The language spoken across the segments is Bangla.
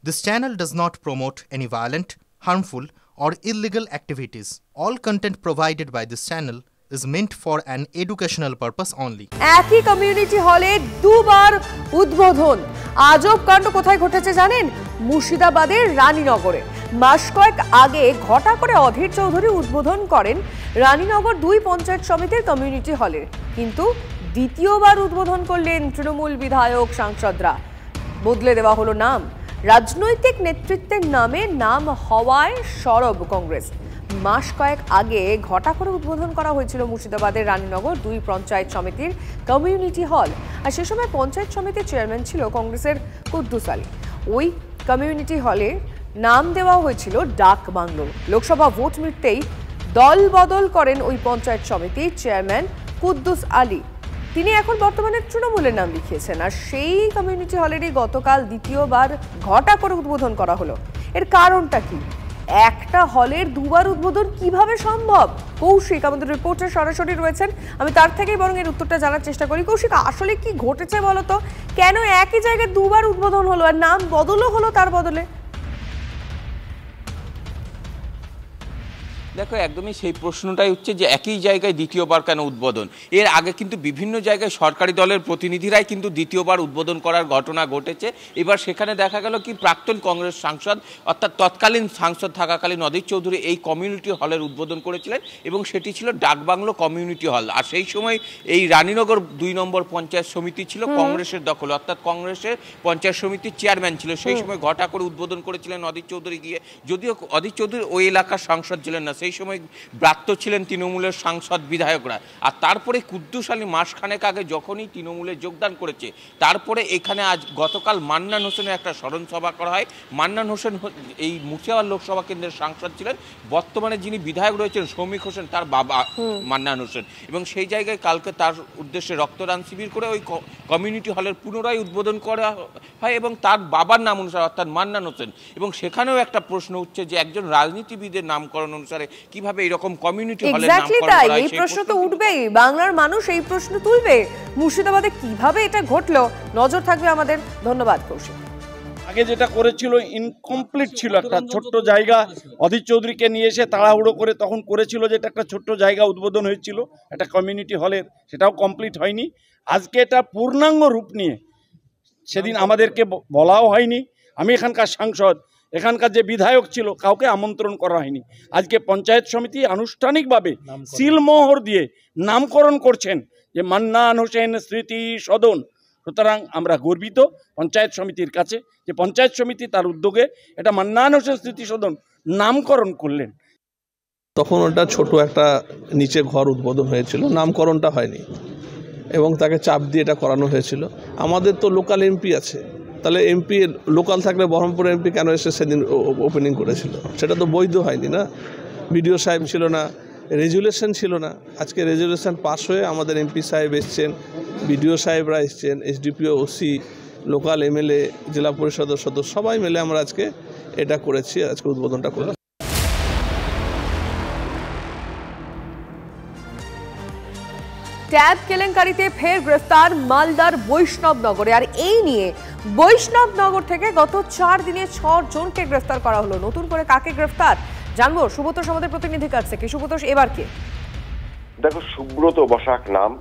This channel does not promote any violent, harmful, or illegal activities. All content provided by this channel is meant for an educational purpose only. একই কমিউনিটি হলে দুবার উদ্বোধন। আজব কাণ্ড কোথায় ঘটেছে জানেন? মুর্শিদাবাদের রানীনগরে। মাস কয়েক আগে ঘটা করে অধীর চৌধুরী উদ্বোধন করেন রানীনগর ২ পঞ্চায়েত সমিতির কমিউনিটি হলের, কিন্তু দ্বিতীয়বার উদ্বোধন করলেন তৃণমূল বিধায়ক সাংসদরা। বদলে দেওয়া হলো নাম। রাজনৈতিক নেতৃত্বের নামে নাম হওয়ায় সরব কংগ্রেস। মাস কয়েক আগে ঘটা করে উদ্বোধন করা হয়েছিল মুর্শিদাবাদের রানীনগর ২ পঞ্চায়েত সমিতির কমিউনিটি হল, আর সে সময় পঞ্চায়েত সমিতির চেয়ারম্যান ছিল কংগ্রেসের কুদ্দুস আলী। ওই কমিউনিটি হলে নাম দেওয়া হয়েছিল ডাক বাংলো। লোকসভা ভোট মিটতেই দল বদল করেন ওই পঞ্চায়েত সমিতির চেয়ারম্যান কুদ্দুস আলী। তিনি এখন বর্তমানে তৃণমূলের নাম লিখিয়েছেন, আর সেই কমিউনিটি হলেরই গতকাল দ্বিতীয়বার ঘটা করে উদ্বোধন করা হলো। এর কারণটা কি? একটা হলের দুবার উদ্বোধন কিভাবে সম্ভব? কৌশিক আমাদের রিপোর্টার সরাসরি রয়েছেন, আমি তার থেকেই বরং এর উত্তরটা জানার চেষ্টা করি। কৌশিক, আসলে কি ঘটেছে বলতো? কেন একই জায়গায় দুবার উদ্বোধন হলো আর নাম বদলও হলো তার বদলে? দেখো, একদমই সেই প্রশ্নটাই হচ্ছে যে একই জায়গায় দ্বিতীয়বার কেন উদ্বোধন। এর আগে কিন্তু বিভিন্ন জায়গায় সরকারি দলের প্রতিনিধিরাই কিন্তু দ্বিতীয়বার উদ্বোধন করার ঘটনা ঘটেছে। এবার সেখানে দেখা গেল কি প্রাক্তন কংগ্রেস সাংসদ অর্থাৎ তৎকালীন সাংসদ থাকাকালীন অধীর চৌধুরী এই কমিউনিটি হলের উদ্বোধন করেছিলেন, এবং সেটি ছিল ডাকবাংলো কমিউনিটি হল। আর সেই সময় এই রানীনগর ২ নম্বর পঞ্চায়েত সমিতি ছিল কংগ্রেসের দখলে, অর্থাৎ কংগ্রেসের পঞ্চায়েত সমিতির চেয়ারম্যান ছিল। সেই সময় ঘটা করে উদ্বোধন করেছিলেন অধীর চৌধুরী গিয়ে, যদিও অধীর চৌধুরী ওই এলাকার সাংসদ ছিলেন না, সেই সময় ব্রাত্য ছিলেন তৃণমূলের সাংসদ বিধায়করা। আর তারপরে কুদ্দুস আলী মাসখানেক আগে যখনই তৃণমূলে যোগদান করেছে, তারপরে এখানে আজ গতকাল মান্নান হোসেনের একটা স্মরণ সভা করা হয়। মান্নান হোসেন এই মুর্শিদাবাদ লোকসভা কেন্দ্রের সাংসদ ছিলেন, বর্তমানে যিনি বিধায়ক রয়েছেন সৌমিক হোসেন তার বাবা মান্নান হোসেন, এবং সেই জায়গায় কালকে তার উদ্দেশ্যে রক্তদান শিবির করে ওই কমিউনিটি হলের পুনরায় উদ্বোধন করা হয়, এবং তার বাবার নাম অনুসারে অর্থাৎ মান্নান হোসেন। এবং সেখানেও একটা প্রশ্ন উঠছে যে একজন রাজনীতিবিদের নামকরণ অনুসারে কিভাবে এরকম কমিউনিটি হলের নামকরণ করা হয়। এই প্রশ্ন তো উঠবেই, বাংলার মানুষ এই প্রশ্ন তুলবে। মুর্শিদাবাদে কিভাবে এটা ঘটলো, নজর থাকবে আমাদের। ধন্যবাদ কৌশিক। আগে যেটা করেছিল ইনকমপ্লিট ছিল, একটা ছোট্ট জায়গা অধীর চৌধুরীকে নিয়ে এসে তাড়াহুড়ো করে তখন করেছিল, যেটা একটা ছোট্ট জায়গা উদ্বোধন হয়েছিল একটা কমিউনিটি হলের, সেটাও কমপ্লিট হয়নি। আজকে এটা পূর্ণাঙ্গ রূপ নিয়ে, সেদিন আমাদেরকে বলাও হয়নি। আমি এখানকার সাংসদ, এখানকার যে বিধায়ক ছিল কাউকে আমন্ত্রণ করা হয়নি। আজকে পঞ্চায়েত সমিতি আনুষ্ঠানিকভাবে সিলমোহর দিয়ে নামকরণ করছেন যে মান্নান হোসেন স্মৃতি সদন। সুতরাং আমরা গর্বিত পঞ্চায়েত সমিতির কাছে যে পঞ্চায়েত সমিতি তার উদ্যোগে এটা মান্নান হোসেন স্মৃতি সদন নামকরণ করলেন। তখন ওটা ছোট একটা নিচে ঘর উদ্বোধন হয়েছিল, নামকরণটা হয়নি, এবং তাকে চাপ দিয়ে এটা করানো হয়েছিল। আমাদের তো লোকাল এমপি আছে, তাহলে এমপি লোকাল থাকলে বহরমপুর এমপি কেন এসে সেদিন ওপেনিং করেছিল? সেটা তো বৈধ হয়নি না। বিডিও সাহেব ছিল না, রেজুলেশন ছিল না। আজকে রেজুলেশন পাস হয়ে আমাদের এমপি সাহেব এসছেন, বিডিও সাহেবরা এসছেন, এসডিপিও, ওসি, লোকাল এমএলএ, জেলা পরিষদের সদস্য সবাই মিলে আমরা আজকে এটা করেছি, আজকে উদ্বোধনটা করেছি। ট্যাব কেলেঙ্কারিতে ফের গ্রেফতার মালদার বৈষ্ণবনগরে, আর এই নিয়ে বৈষ্ণবনগর থেকে গত 4 দিনে 6 জনকে গ্রেফতার করা হলো। নতুন করে কাকে গ্রেফতার জানবো সুব্রতোষ আমাদের প্রতিনিধির কাছ থেকে। সুব্রতোষ, এবার কে? দেখো, সুব্রত বসাক নাম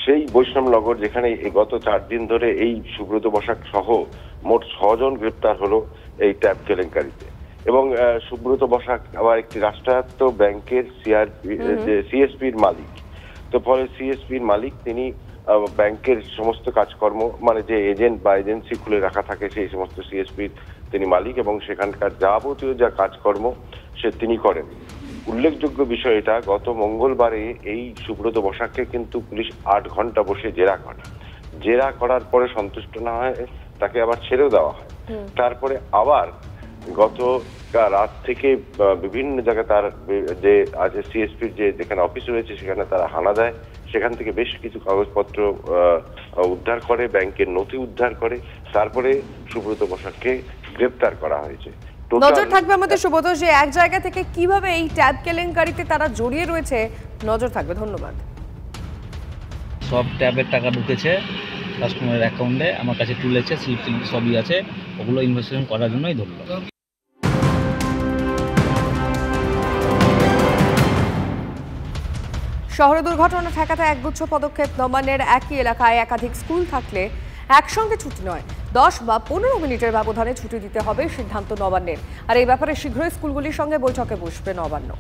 সেই বৈষ্ণবনগর, যেখানে গত 4 দিন ধরে এই সুব্রত বসাক সহ মোট 6 জন গ্রেফতার হলো এই ট্যাব কেলেঙ্কারিতে। এবং সুব্রত বসাক আবার একটি রাষ্ট্রায়ত্ত ব্যাংকের সিএসপির মালিক। তো ফলে সিএসপির মালিক তিনি ব্যাংকের সমস্ত কাজকর্ম, মানে যে এজেন্ট বা এজেন্সি খুলে রাখা থাকে সেই সমস্ত সিএসপির তিনি মালিক, এবং সেখানকার যাবতীয় যা কাজকর্ম তিনি করেন। উল্লেখযোগ্য বিষয় এটা, গত মঙ্গলবারে এই সুব্রত বসাককে কিন্তু পুলিশ 8 ঘন্টা বসে জেরা করার পরে সন্তুষ্ট না হয় তাকে আবার ছেড়েও দেওয়া হয়। তারপরে আবার গত রাত থেকে বিভিন্ন জায়গায় তার যে আছে সিএসপির যে যেখানে অফিস রয়েছে সেখানে তারা হানা দেয়, সেখান থেকে বেশ কিছু কাগজপত্র উদ্ধার করে, ব্যাংকের নথি উদ্ধার করে, তারপরে সুব্রত বসাককে গ্রেপ্তার করা হয়েছে। নজর থাকবে আমাদের সুব্রত, যে এক জায়গা থেকে কিভাবে এই ট্যাব কেলেঙ্কারিতে তারা জড়িয়ে রয়েছে, নজর থাকবে। ধন্যবাদ। সব ট্যাবের টাকা ঢুকেছে, কাস্টমারের অ্যাকাউন্টে আমার কাছে তুলেছে, স্লিপ সবই আছে, ওগুলো ইনভেস্টিগেশন করার জন্যই ধরলো। শহরে দুর্ঘটনা ঠেকাতে একগুচ্ছ পদক্ষেপ নবান্নের। একই এলাকায় একাধিক স্কুল থাকলে একসঙ্গে ছুটি নয়, 10 বা 15 মিনিটের ব্যবধানে ছুটি দিতে হবে সিদ্ধান্ত নবান্নের। আর এই ব্যাপারে শীঘ্রই স্কুলগুলির সঙ্গে বৈঠকে বসবে নবান্ন।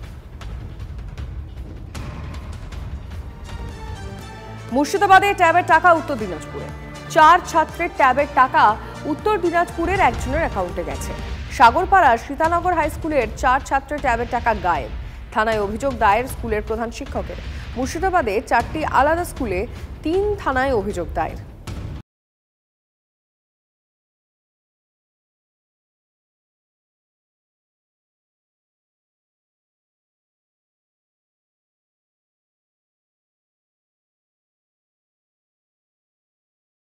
মুর্শিদাবাদে ট্যাবের টাকা উত্তর দিনাজপুরে। 4 ছাত্রের ট্যাবের টাকা উত্তর দিনাজপুরের একজনের অ্যাকাউন্টে গেছে। সাগরপাড়ার সীতানগর হাই স্কুলের 4 ছাত্রের ট্যাবের টাকা গায়েব। থানায় অভিযোগ দায়ের স্কুলের প্রধান শিক্ষকের। মুর্শিদাবাদে 4টি আলাদা স্কুলে 3 থানায় অভিযোগ দায়ের।